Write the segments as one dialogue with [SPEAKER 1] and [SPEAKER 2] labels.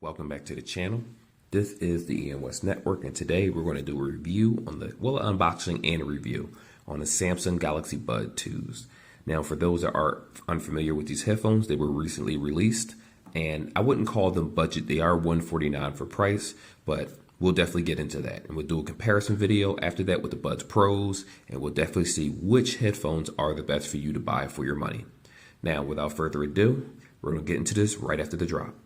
[SPEAKER 1] Welcome back to the channel. This is the EM West Network, and today we're going to do a review on unboxing and a review on the Samsung Galaxy Buds 2s. Now, for those that are unfamiliar with these headphones, they were recently released, and I wouldn't call them budget. They are $149 for price, but we'll definitely get into that. And we'll do a comparison video after that with the Buds Pros, and we'll definitely see which headphones are the best for you to buy for your money. Now, without further ado, we're going to get into this right after the drop.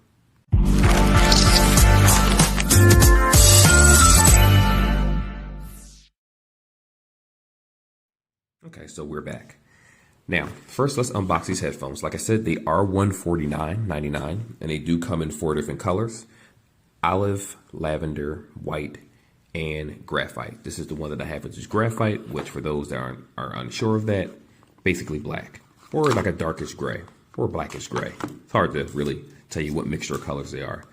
[SPEAKER 1] Okay, so we're back. Now, first let's unbox these headphones. Like I said, they are $149.99, and they do come in 4 different colors: olive, lavender, white, and graphite. This is the one that I have, which is graphite, which for those that are unsure of that, basically black, or like a darkish gray, or blackish gray. It's hard to really tell you what mixture of colors they are.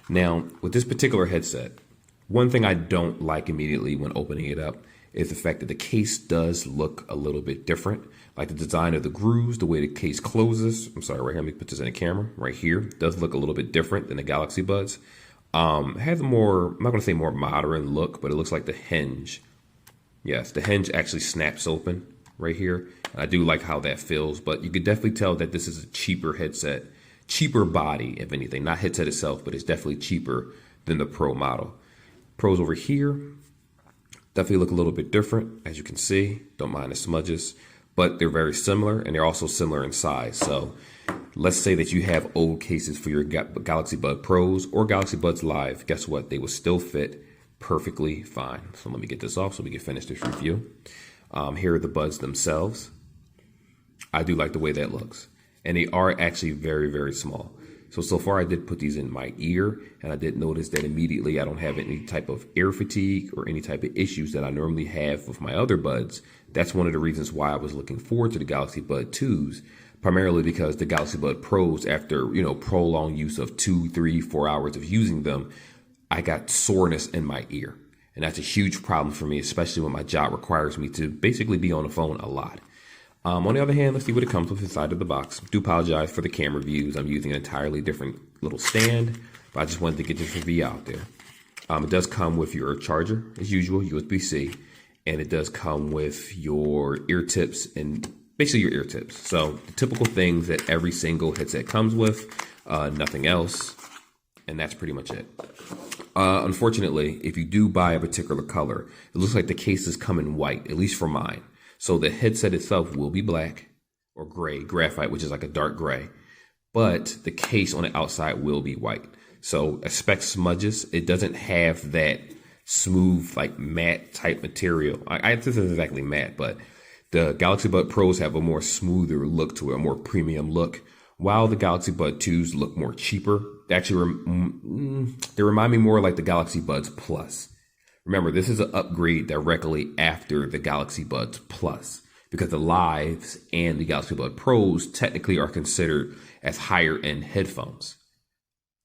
[SPEAKER 1] Now, with this particular headset, one thing I don't like immediately when opening it up is the fact that the case does look a little bit different. Like the design of the grooves, the way the case closes. I'm sorry, right here, let me put this in the camera. Right here, does look a little bit different than the Galaxy Buds. It has a more, I'm not gonna say more modern look, but it looks like the hinge. Yes, the hinge actually snaps open right here. And I do like how that feels, but you could definitely tell that this is a cheaper headset. Cheaper body, if anything, not headset itself, but it's definitely cheaper than the Pro model. Pros over here definitely look a little bit different, as you can see. Don't mind the smudges, but they're very similar, and they're also similar in size. So let's say that you have old cases for your Galaxy Buds Pros or Galaxy Buds Live. Guess what? They will still fit perfectly fine. So let me get this off so we can finish this review. Here are the buds themselves. I do like the way that looks. And they are actually very, very small. So far I did put these in my ear, and I did notice that immediately I don't have any type of ear fatigue or any type of issues that I normally have with my other buds. That's one of the reasons why I was looking forward to the Galaxy Buds 2s, primarily because the Galaxy Buds Pros, after, prolonged use of 2, 3, 4 hours of using them, I got soreness in my ear. And that's a huge problem for me, especially when my job requires me to basically be on the phone a lot. On the other hand, let's see what it comes with inside of the box. Do apologize for the camera views. I'm using an entirely different little stand, but I just wanted to get this review out there. It does come with your charger, as usual, USB-C, and it does come with your ear tips and basically your ear tips. So the typical things that every single headset comes with, nothing else, and that's pretty much it. Unfortunately, if you do buy a particular color, it looks like the cases come in white, at least for mine. So the headset itself will be black or gray, graphite, which is like a dark gray, but the case on the outside will be white. So expect smudges. It doesn't have that smooth, like matte type material. This isn't exactly matte, but the Galaxy Buds Pros have a more smoother look to it, a more premium look, while the Galaxy Buds 2s look more cheaper. They actually, they remind me more like the Galaxy Buds Plus. Remember, this is an upgrade directly after the Galaxy Buds Plus, because the Lives and the Galaxy Buds Pros technically are considered as higher end headphones.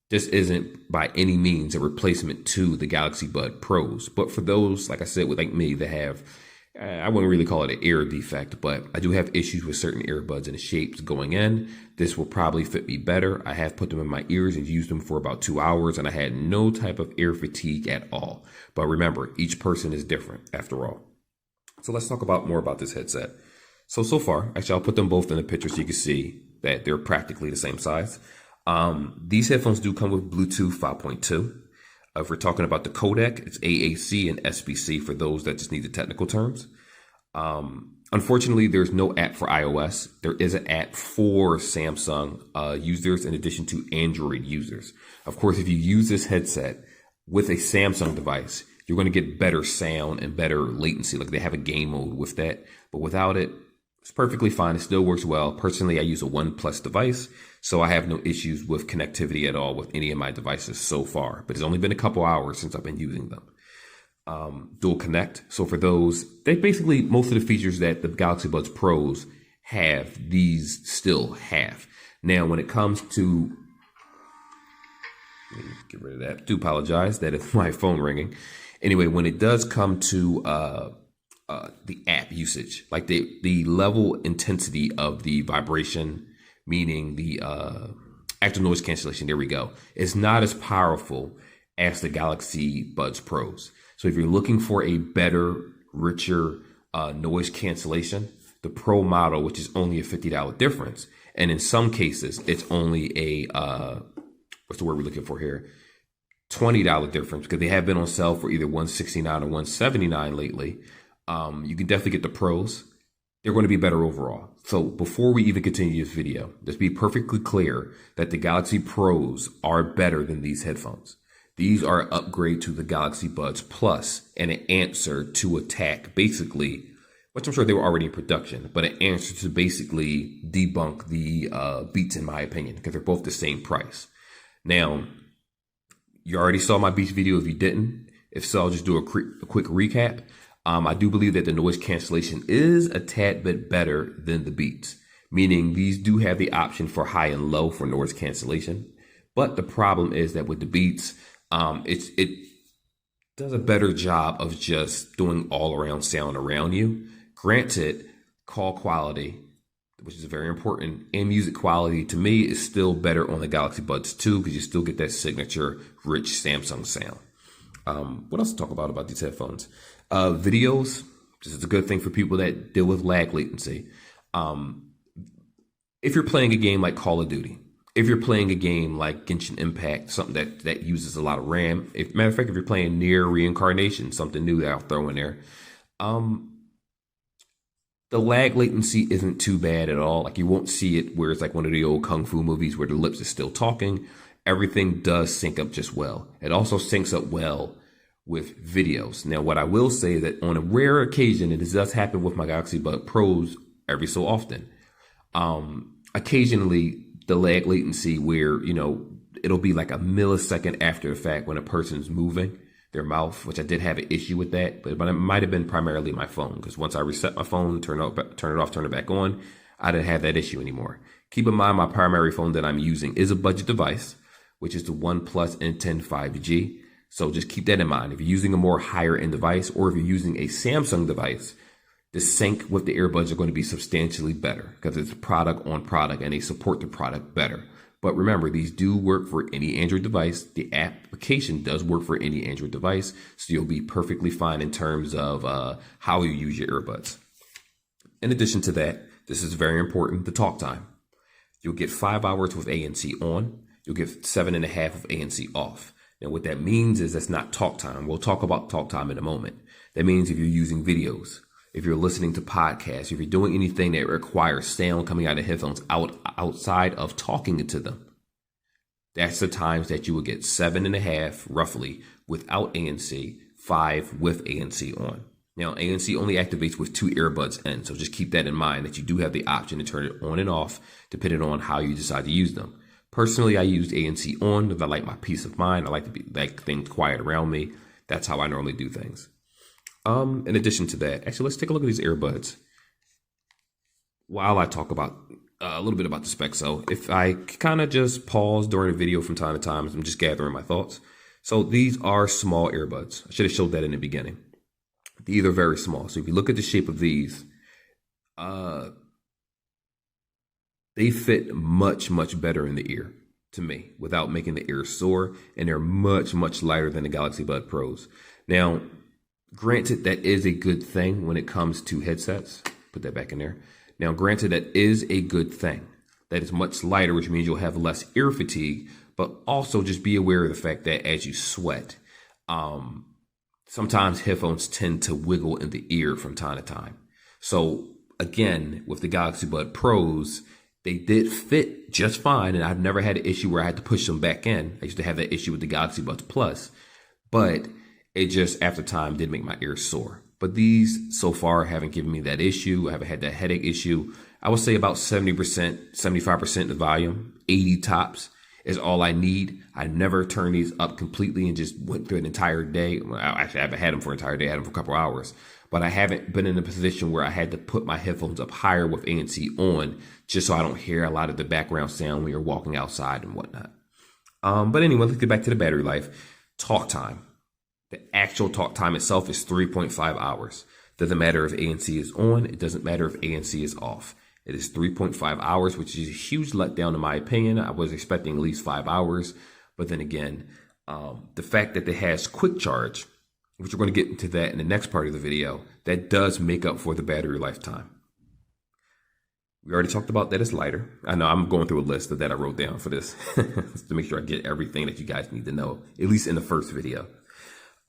[SPEAKER 1] This isn't by any means a replacement to the Galaxy Buds Pros, but for those, like I said, with like me, that have, I wouldn't really call it an ear defect, but I do have issues with certain earbuds and the shapes going in. This will probably fit me better. I have put them in my ears and used them for about 2 hours, and I had no type of ear fatigue at all. But remember, each person is different after all. So let's talk more about this headset. So far, actually, I'll put them both in the picture so you can see that they're practically the same size. These headphones do come with Bluetooth 5.2. If we're talking about the codec, it's AAC and SBC for those that just need the technical terms. Unfortunately, there's no app for iOS. There is an app for Samsung users in addition to Android users. Of course, if you use this headset with a Samsung device, you're going to get better sound and better latency. Like they have a game mode with that, but without it, it's perfectly fine. It still works well. Personally, I use a OnePlus device, so I have no issues with connectivity at all with any of my devices so far. But it's only been a couple hours since I've been using them. Dual Connect. So for those, they basically, most of the features that the Galaxy Buds Pros have, these still have. Now, when it comes to, let me get rid of that. Do apologize. That is my phone ringing. Anyway, when it does come to the app usage, like the level intensity of the vibration, meaning the active noise cancellation, there we go, is not as powerful as the Galaxy Buds Pros. So if you're looking for a better, richer noise cancellation, the Pro model, which is only a $50 difference, and in some cases, it's only a, what's the word we're looking for here? $20 difference, because they have been on sale for either $169 or $179 lately. You can definitely get the Pros. They're going to be better overall. So before we even continue this video, let's be perfectly clear that the Galaxy Pros are better than these headphones. These are an upgrade to the Galaxy Buds Plus and an answer to attack, basically, which I'm sure they were already in production, but an answer to basically debunk the Beats, in my opinion, because they're both the same price. Now, you already saw my Beats video. If you didn't, if so, I'll just do a quick recap. I do believe that the noise cancellation is a tad bit better than the Beats, meaning these do have the option for high and low for noise cancellation. But the problem is that with the Beats, it does a better job of just doing all around sound around you. Granted, call quality, which is very important, and music quality to me is still better on the Galaxy Buds 2 because you still get that signature rich Samsung sound. What else to talk about these headphones? Videos, this is a good thing for people that deal with lag latency. If you're playing a game like Call of Duty, if you're playing a game like Genshin Impact, something that uses a lot of RAM, matter of fact, if you're playing Nier Reincarnation, something new that I'll throw in there, the lag latency isn't too bad at all. Like you won't see it where it's like one of the old Kung Fu movies where the lips is still talking. Everything does sync up just well. It also syncs up well with videos. Now, what I will say is that on a rare occasion, and this does happen with my Galaxy Buds Pros every so often, occasionally the lag latency where, it'll be like a millisecond after the fact when a person's moving their mouth, which I did have an issue with that, but it might have been primarily my phone, because once I reset my phone, turn it off, turn it back on, I didn't have that issue anymore. Keep in mind, my primary phone that I'm using is a budget device, which is the OnePlus N10 5G. So just keep that in mind. If you're using a more higher end device, or if you're using a Samsung device, the sync with the earbuds are going to be substantially better because it's product on product and they support the product better. But remember, these do work for any Android device. The application does work for any Android device. So you'll be perfectly fine in terms of how you use your earbuds. In addition to that, this is very important, the talk time. You'll get 5 hours with ANC on. You'll get 7.5 of ANC off. Now, what that means is that's not talk time. We'll talk about talk time in a moment. That means if you're using videos, if you're listening to podcasts, if you're doing anything that requires sound coming out of headphones outside of talking into them, that's the times that you will get 7.5 roughly without ANC, 5 with ANC on. Now, ANC only activates with 2 earbuds in, so just keep that in mind that you do have the option to turn it on and off depending on how you decide to use them. Personally, I used ANC on because I like my peace of mind. I like to be like things quiet around me. That's how I normally do things. In addition to that, actually, let's take a look at these earbuds while I talk about a little bit about the specs. So if I kind of just pause during the video from time to time, I'm just gathering my thoughts. So these are small earbuds. I should have showed that in the beginning. These are very small. So if you look at the shape of these, they fit much, much better in the ear to me without making the ear sore. And they're much, much lighter than the Galaxy Buds Pros. Now, granted, that is a good thing when it comes to headsets. Put that back in there. Now, granted, that is a good thing. That is much lighter, which means you'll have less ear fatigue. But also just be aware of the fact that as you sweat, sometimes headphones tend to wiggle in the ear from time to time. So again, with the Galaxy Buds Pros, they did fit just fine. And I've never had an issue where I had to push them back in. I used to have that issue with the Galaxy Buds Plus. But it just, after time, did make my ears sore. But these, so far, haven't given me that issue. I haven't had that headache issue. I would say about 70%, 75% the volume, 80 tops is all I need. I never turned these up completely and just went through an entire day. Well, actually, I haven't had them for an entire day. I had them for a couple hours. But I haven't been in a position where I had to put my headphones up higher with ANC on just so I don't hear a lot of the background sound when you're walking outside and whatnot. But anyway, let's get back to the battery life. Talk time. The actual talk time itself is 3.5 hours. Doesn't matter if ANC is on. It doesn't matter if ANC is off. It is 3.5 hours, which is a huge letdown in my opinion. I was expecting at least 5 hours. But then again, the fact that it has quick charge, which we're going to get into that in the next part of the video, that does make up for the battery lifetime. We already talked about that it's lighter. I know I'm going through a list that I wrote down for this to make sure I get everything that you guys need to know, at least in the first video.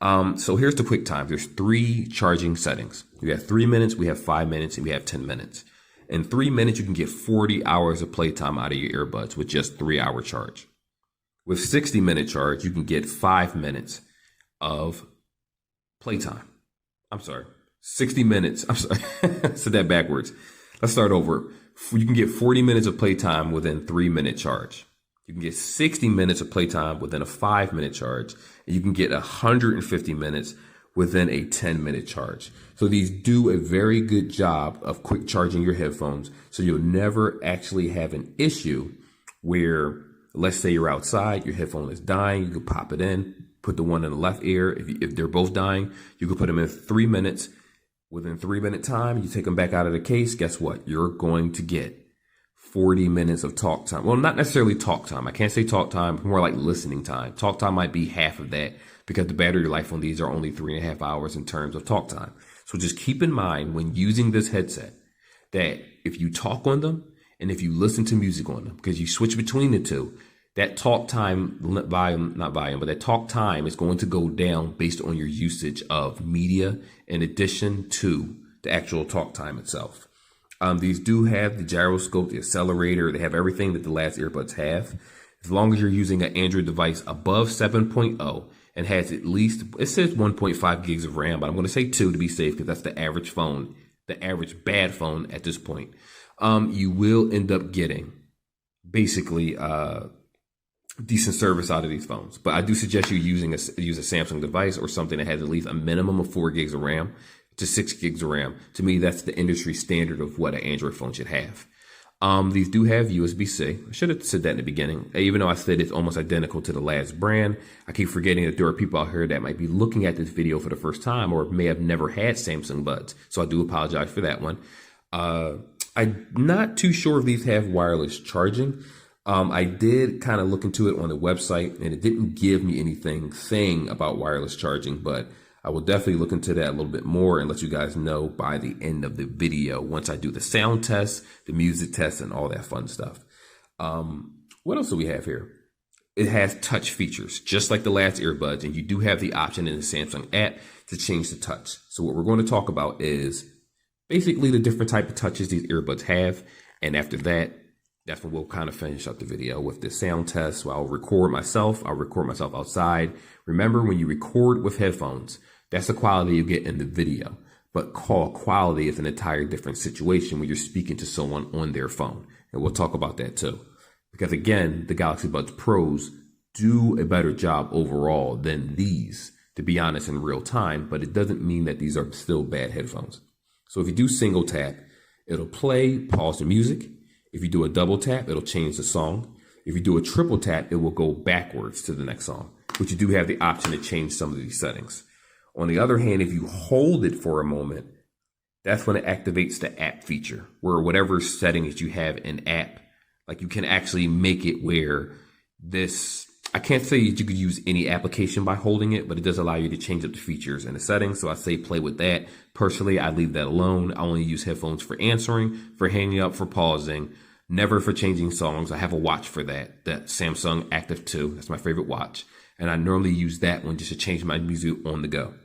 [SPEAKER 1] So here's the quick time. There's 3 charging settings. We have 3 minutes, we have 5 minutes, and we have 10 minutes. In 3 minutes, you can get 40 hours of playtime out of your earbuds with just 3-hour charge. With 60-minute charge, you can get 5 minutes of playtime. I'm sorry, 60 minutes. I'm sorry, I said that backwards. Let's start over. You can get 40 minutes of playtime within 3-minute charge. You can get 60 minutes of playtime within a 5-minute charge. And you can get 150 minutes within a 10-minute charge. So these do a very good job of quick charging your headphones. So you'll never actually have an issue where, let's say you're outside, your headphone is dying, you can pop it in, put the one in the left ear. If they're both dying, you can put them in 3 minutes. Within 3-minute time, you take them back out of the case. Guess what? You're going to get 40 minutes of talk time. Well, not necessarily talk time. I can't say talk time, more like listening time. Talk time might be half of that because the battery life on these are only 3.5 hours in terms of talk time. So just keep in mind when using this headset that if you talk on them and if you listen to music on them, because you switch between the two, that talk time volume, not volume, but that talk time is going to go down based on your usage of media in addition to the actual talk time itself. These do have the gyroscope, the accelerator. They have everything that the last earbuds have. As long as you're using an Android device above 7.0 and has at least, it says 1.5 gigs of RAM, but I'm going to say 2 to be safe because that's the average phone, the average bad phone at this point. You will end up getting basically decent service out of these phones. But I do suggest you use a Samsung device or something that has at least a minimum of 4 gigs of RAM to 6 gigs of RAM. To me, that's the industry standard of what an Android phone should have. These do have USB-C. I should have said that in the beginning. Even though I said it's almost identical to the last brand, I keep forgetting that there are people out here that might be looking at this video for the first time or may have never had Samsung buds. So I do apologize for that one. I'm not too sure if these have wireless charging. I did kind of look into it on the website and it didn't give me anything saying about wireless charging, but I will definitely look into that a little bit more and let you guys know by the end of the video once I do the sound test, the music test, and all that fun stuff. What else do we have here? It has touch features, just like the last earbuds, and you do have the option in the Samsung app to change the touch. So what we're going to talk about is basically the different type of touches these earbuds have, and after that, that's when we'll kind of finish up the video with the sound test. So I'll record myself outside. Remember, when you record with headphones, that's the quality you get in the video. But call quality is an entire different situation when you're speaking to someone on their phone. And we'll talk about that too. Because again, the Galaxy Buds Pros do a better job overall than these, to be honest, in real time. But it doesn't mean that these are still bad headphones. So if you do single tap, it'll play, pause the music. If you do a double tap, it'll change the song. If you do a triple tap, it will go backwards to the next song, but you do have the option to change some of these settings. On the other hand, if you hold it for a moment, that's when it activates the app feature, where whatever settings you have in app, like you can actually make it where this, I can't say that you could use any application by holding it, but it does allow you to change up the features and the settings. So I say play with that. Personally, I leave that alone. I only use headphones for answering, for hanging up, for pausing, never for changing songs. I have a watch for that Samsung Active 2. That's my favorite watch. And I normally use that one just to change my music on the go.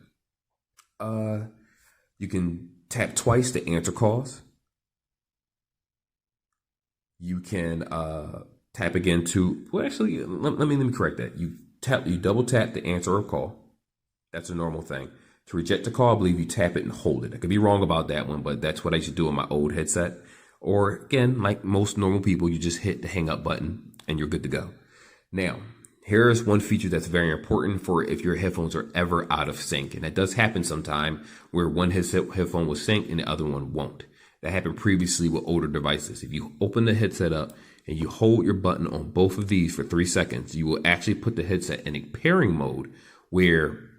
[SPEAKER 1] You can tap twice to answer calls. You can tap again to, well, actually, let me correct that. You double tap to answer a call. That's a normal thing. To reject a call, I believe you tap it and hold it. I could be wrong about that one, but that's what I used to do on my old headset. Or again, like most normal people, you just hit the hang up button and you're good to go. Now, here's one feature that's very important for if your headphones are ever out of sync. And that does happen sometime where one headphone will sync and the other one won't. That happened previously with older devices. If you open the headset up and you hold your button on both of these for 3 seconds, you will actually put the headset in a pairing mode where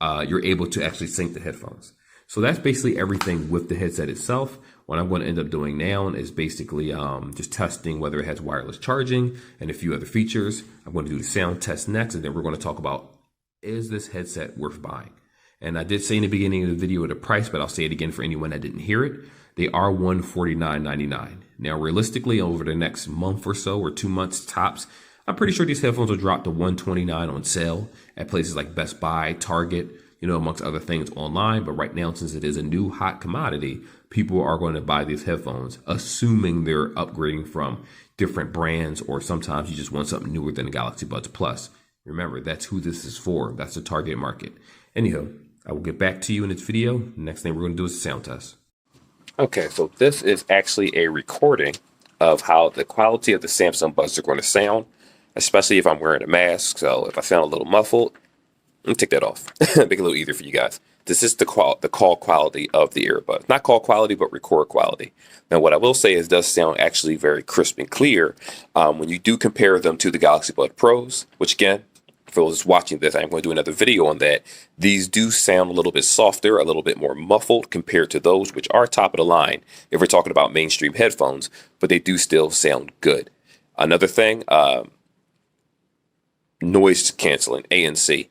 [SPEAKER 1] you're able to actually sync the headphones. So that's basically everything with the headset itself. What I'm going to end up doing now is basically just testing whether it has wireless charging and a few other features. I'm going to do the sound test next, and then we're going to talk about, is this headset worth buying? And I did say in the beginning of the video the price, but I'll say it again for anyone that didn't hear it. They are $149.99. Now, realistically, over the next month or so, or 2 months tops, I'm pretty sure these headphones will drop to $129 on sale at places like Best Buy, Target, amongst other things online. But right now, since it is a new hot commodity, people are going to buy these headphones, assuming they're upgrading from different brands, or sometimes you just want something newer than the Galaxy Buds Plus. Remember, that's who this is for. That's the target market. Anyhow, I will get back to you in this video. The next thing we're going to do is a sound test. Okay, so this is actually a recording of how the quality of the Samsung Buds are going to sound, especially if I'm wearing a mask. So if I sound a little muffled, let me take that off. Make it a little easier for you guys. This is the call quality of the earbuds. Not call quality, but record quality. Now, what I will say is it does sound actually very crisp and clear when you do compare them to the Galaxy Buds Pros, which again, for those watching this, I'm going to do another video on that. These do sound a little bit softer, a little bit more muffled compared to those which are top of the line if we're talking about mainstream headphones, but they do still sound good. Another thing, noise canceling, ANC.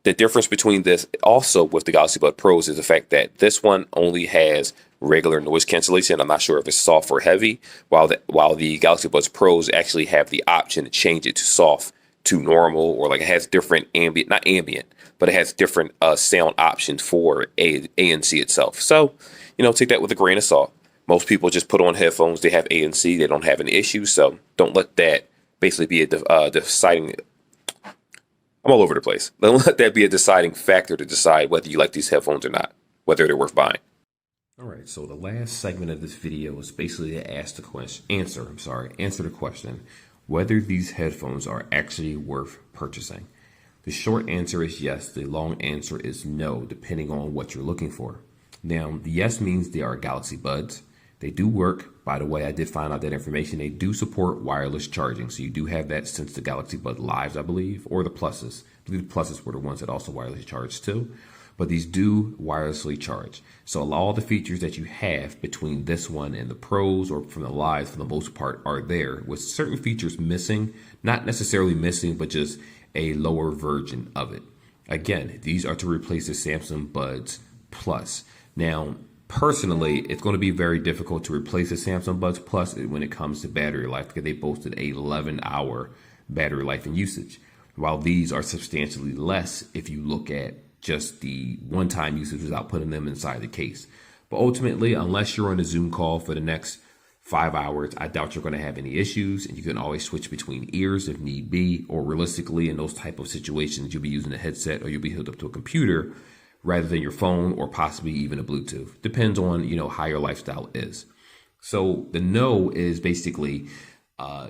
[SPEAKER 1] The difference between this also with the Galaxy Buds Pros is the fact that this one only has regular noise cancellation. I'm not sure if it's soft or heavy, while the Galaxy Buds Pros actually have the option to change it to soft, to normal, or like it has different ambient, not ambient, but it has different sound options for ANC itself. So, take that with a grain of salt. Most people just put on headphones, they have ANC, they don't have any issues. So don't let that basically be a deciding, I'm all over the place. Don't let that be a deciding factor to decide whether you like these headphones or not, whether they're worth buying. All right, so the last segment of this video is basically to answer the question, whether these headphones are actually worth purchasing. The short answer is yes. The long answer is no, depending on what you're looking for. Now, the yes means they are Galaxy Buds. They do work. By the way, I did find out that information. They do support wireless charging. So you do have that since the Galaxy Buds Lives, I believe, or the Pluses. I believe the Pluses were the ones that also wirelessly charge too. But these do wirelessly charge. So all the features that you have between this one and the Pros, or from the Lives for the most part, are there, with certain features missing, not necessarily missing, but just a lower version of it. Again, these are to replace the Samsung Buds Plus. Now, personally, it's going to be very difficult to replace the Samsung Buds Plus when it comes to battery life, because they boasted a 11-hour battery life and usage, while these are substantially less if you look at just the one-time usage without putting them inside the case. But ultimately, unless you're on a Zoom call for the next 5 hours, I doubt you're going to have any issues, and you can always switch between ears if need be, or realistically in those type of situations, you'll be using a headset or you'll be hooked up to a computer rather than your phone, or possibly even a Bluetooth. Depends on, how your lifestyle is. So the no is basically,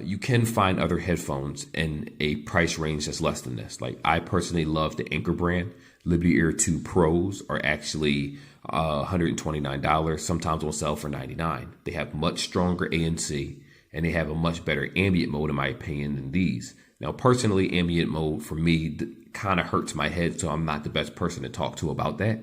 [SPEAKER 1] you can find other headphones in a price range that's less than this. Like, I personally love the Anker brand. Liberty Ear 2 Pros are actually $129, sometimes on sale for $99. They have much stronger ANC, and they have a much better ambient mode, in my opinion, than these. Now, personally, ambient mode for me kind of hurts my head, so I'm not the best person to talk to about that.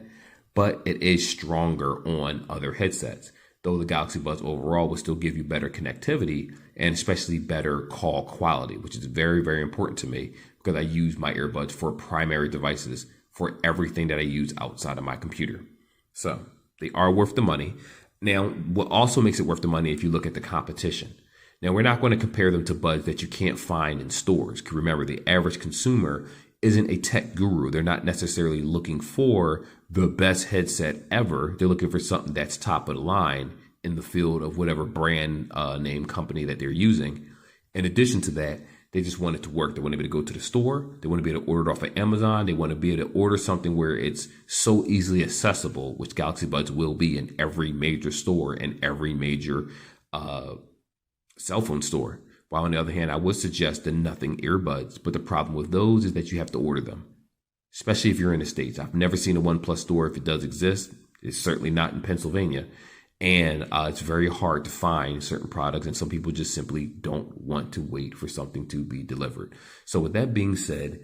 [SPEAKER 1] But it is stronger on other headsets, though the Galaxy Buds overall will still give you better connectivity and especially better call quality, which is very, very important to me, because I use my earbuds for primary devices for everything that I use outside of my computer. So they are worth the money. Now, what also makes it worth the money, if you look at the competition. Now, we're not going to compare them to buds that you can't find in stores. Because remember, the average consumer isn't a tech guru. They're not necessarily looking for the best headset ever. They're looking for something that's top of the line in the field of whatever brand name company that they're using. In addition to that, they just want it to work. They want to be able to go to the store. They want to be able to order it off of Amazon. They want to be able to order something where it's so easily accessible, which Galaxy Buds will be in every major store and every major cell phone store. While on the other hand, I would suggest the Nothing earbuds. But the problem with those is that you have to order them, especially if you're in the States. I've never seen a OnePlus store. If it does exist, it's certainly not in Pennsylvania. And it's very hard to find certain products, and some people just simply don't want to wait for something to be delivered. So with that being said,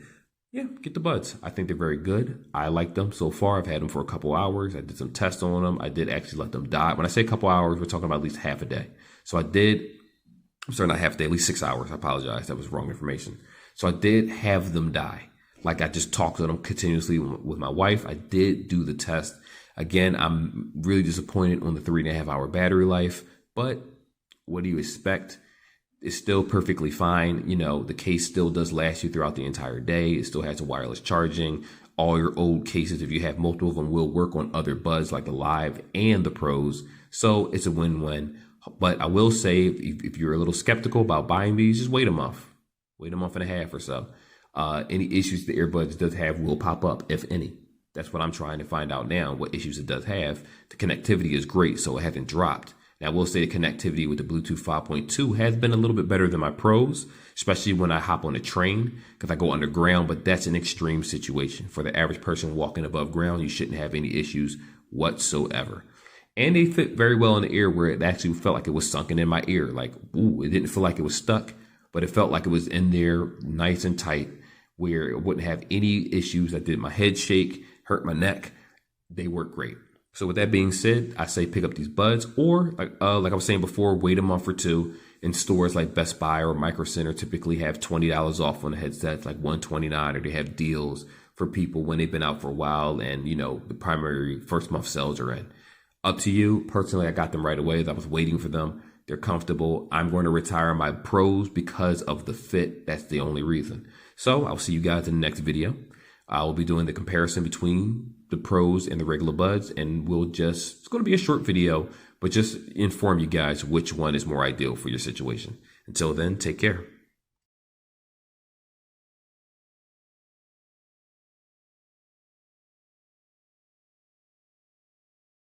[SPEAKER 1] Yeah, get the buds. I think they're very good. I like them so far. I've had them for a couple hours. I did some tests on them. I did actually let them die. When I say a couple hours, we're talking about at least half a day. So I'm sorry, not half a day, at least 6 hours. I apologize. That was wrong information. So I did have them die. Like I just talked to them continuously with my wife. I did do the test. Again, I'm really disappointed on the 3.5 hour battery life, but what do you expect? It's still perfectly fine. You know, the case still does last you throughout the entire day. It still has a wireless charging. All your old cases, if you have multiple of them, will work on other buds like the Live and the Pros. So it's a win-win. But I will say, if you're a little skeptical about buying these, just wait a month. Wait a month and a half or so. Any issues the earbuds does have will pop up, if any. That's what I'm trying to find out now, what issues it does have. The connectivity is great, so it hasn't dropped. Now, I will say the connectivity with the Bluetooth 5.2 has been a little bit better than my Pros, especially when I hop on a train, because I go underground, but that's an extreme situation. For the average person walking above ground, you shouldn't have any issues whatsoever. And they fit very well in the ear where it actually felt like it was sunken in my ear. Like, ooh, it didn't feel like it was stuck, but it felt like it was in there nice and tight where it wouldn't have any issues that did my head shake, hurt my neck. They work great. So with that being said, I say pick up these buds, or like I was saying before, wait a month or two. In stores like Best Buy or Micro Center typically have $20 off on the headsets, like $129, or they have deals for people when they've been out for a while and, you know, the primary first month sales are in. Up to you. Personally, I got them right away. I was waiting for them. They're comfortable. I'm going to retire my Pros because of the fit. That's the only reason. So I'll see you guys in the next video. I will be doing the comparison between the Pros and the regular buds, and it's going to be a short video, but just inform you guys which one is more ideal for your situation. Until then, take care.